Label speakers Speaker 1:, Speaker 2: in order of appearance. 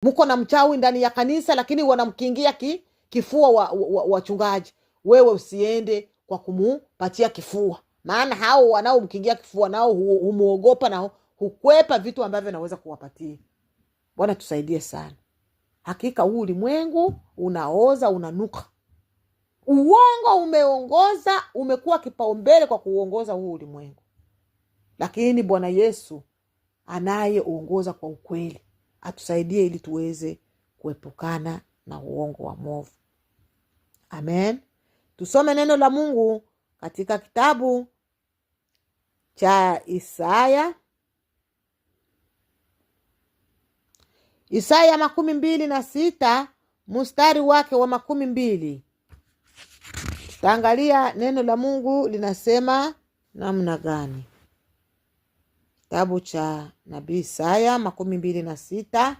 Speaker 1: Mko na mchawi ndani ya kanisa, lakini wanamkingia kifua wachungaji. Wewe usiende kwa kumupatia kifua, maana hao wanaomkingia kifua nao humuogopa na hukwepa vitu ambavyo naweza kuwapatia. Bwana tusaidie sana. Hakika huu ulimwengu unaoza, unanuka. Uongo umeongoza, umekuwa kipaumbele kwa kuongoza huu ulimwengu. Lakini Bwana Yesu anayeongoza kwa ukweli atusaidie ili tuweze kuepukana na uongo wa mwovu. Amen. Tusome neno la Mungu katika kitabu cha Isaya 26 mstari wake wa 20. Tutaangalia neno la Mungu linasema namna gani. Kitabu cha nabii Isaya 26